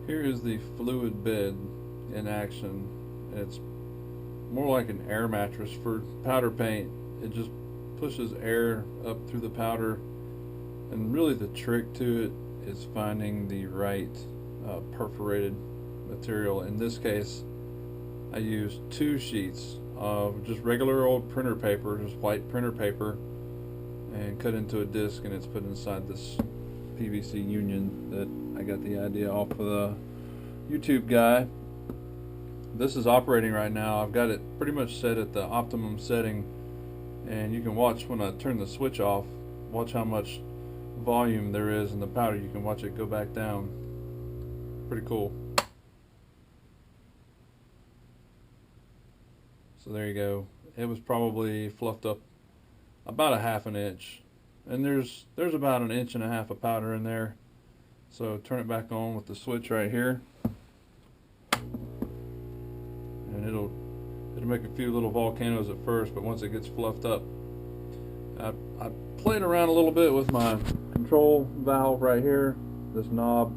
Here is the fluid bed in action. It's more like an air mattress for powder paint. It just pushes air up through the powder, and really the trick to it is finding the right perforated material. In this case, I used 2 sheets of just regular old printer paper, just white printer paper, and cut into a disc, and it's put inside this PVC union that I got the idea off of the YouTube guy. This is operating right now. I've got it pretty much set at the optimum setting, and you can watch when I turn the switch off, watch how much volume there is in the powder. You can watch it go back down. Pretty cool. So there you go. It was probably fluffed up about a half an inch, and there's about an inch and a half of powder in there. So turn it back on with the switch right here, and it'll make a few little volcanoes at first, but once it gets fluffed up, I played around a little bit with my control valve right here, this knob,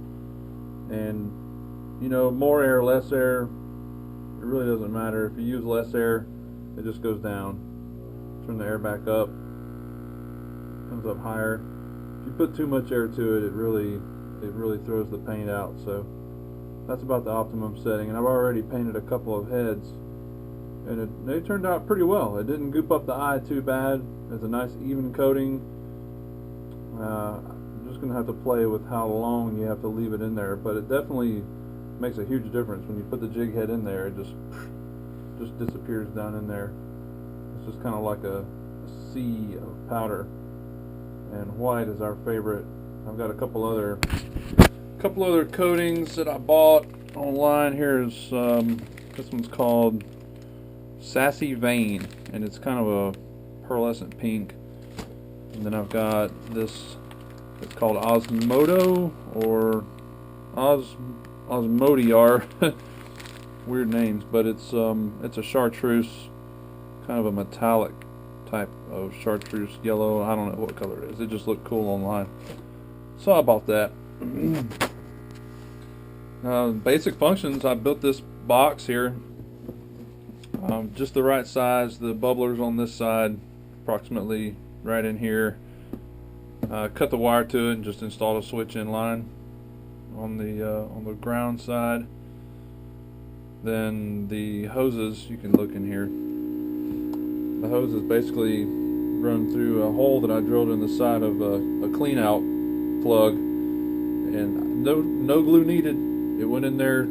and you know, more air, less air, it really doesn't matter. If you use less air, it just goes down. Turn the air back up, comes up higher. If you put too much air to it, it really throws the paint out. So that's about the optimum setting. And I've already painted a couple of heads, and they turned out pretty well. It didn't goop up the eye too bad. It's a nice even coating. I'm just gonna have to play with how long you have to leave it in there, but it definitely makes a huge difference when you put the jig head in there. It just disappears down in there. It's just kind of like a sea of powder, and white is our favorite. I've got a couple other coatings that I bought online. Here's this one's called Sassy Vein, and it's kind of a pearlescent pink. And then I've got this, it's called Osmodo or Osmodiar. Weird names, but it's a chartreuse, kind of a metallic type of chartreuse yellow. I don't know what color it is. It just looked cool online, so I bought that. Basic functions. I built this box here, just the right size. The bubblers on this side, approximately right in here. Cut the wire to it and just installed a switch in line on the ground side. Then the hoses, you can look in here. The hoses basically run through a hole that I drilled in the side of a clean out plug, and no glue needed. It went in there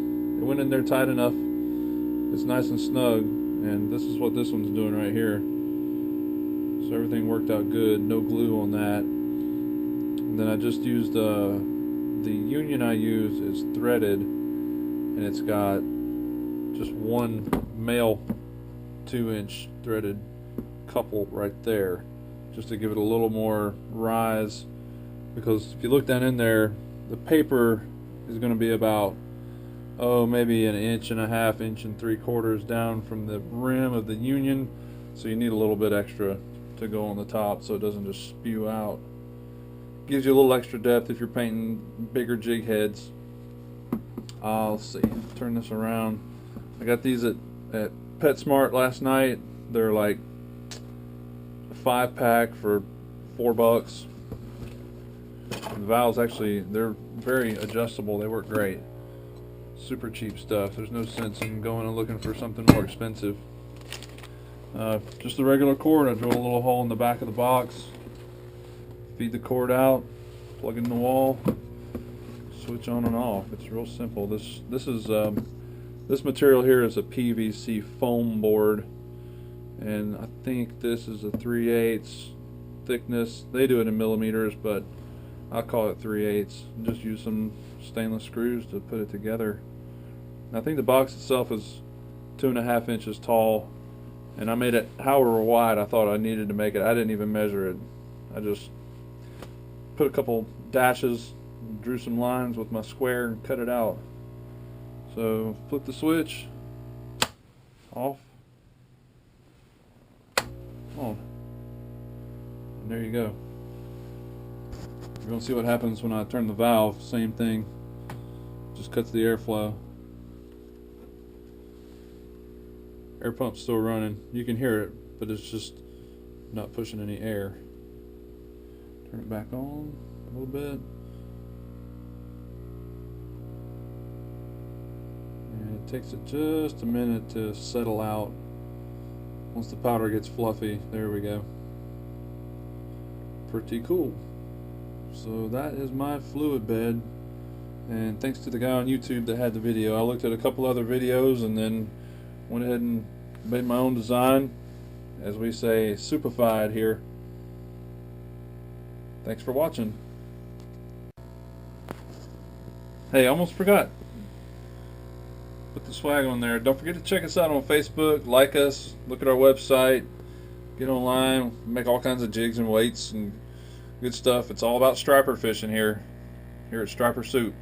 tight enough. It's nice and snug, and this is what this one's doing right here. So everything worked out good. No glue on that. And then I just used the union I use is threaded, and it's got just one male 2-inch threaded couple right there, just to give it a little more rise, because if you look down in there, the paper is going to be about maybe an inch and a half, inch and 3/4 down from the rim of the union, so you need a little bit extra to go on the top so it doesn't just spew out. Gives you a little extra depth if you're painting bigger jig heads. Let's see, turn this around. I got these at PetSmart last night. They're like a 5-pack for $4. The valves, actually, they're very adjustable. They work great. Super cheap stuff. There's no sense in going and looking for something more expensive. Just the regular cord. I drill a little hole in the back of the box, feed the cord out, plug in the wall, switch on and off. It's real simple. This material here is a PVC foam board, and I think this is a 3/8 thickness. They do it in millimeters, but I call it 3/8. Just use some stainless screws to put it together. And I think the box itself is 2.5 inches tall, and I made it however wide I thought I needed to make it. I didn't even measure it. I just put a couple dashes, drew some lines with my square, and cut it out. So flip the switch off, on, and there you go. You're gonna see what happens when I turn the valve. Same thing, Just cuts the airflow. Air pump's still running. You can hear it, but it's just not pushing any air. Turn it back on a little bit. And it takes it just a minute to settle out. Once the powder gets fluffy, there we go. Pretty cool. So that is my fluid bed. And thanks to the guy on YouTube that had the video. I looked at a couple other videos and then went ahead and made my own design. As we say, superfied here. Thanks for watching. Hey, almost forgot. Put the swag on there. Don't forget to check us out on Facebook, like us, look at our website, get online, make all kinds of jigs and weights and good stuff. It's all about striper fishing here at Striper Soup.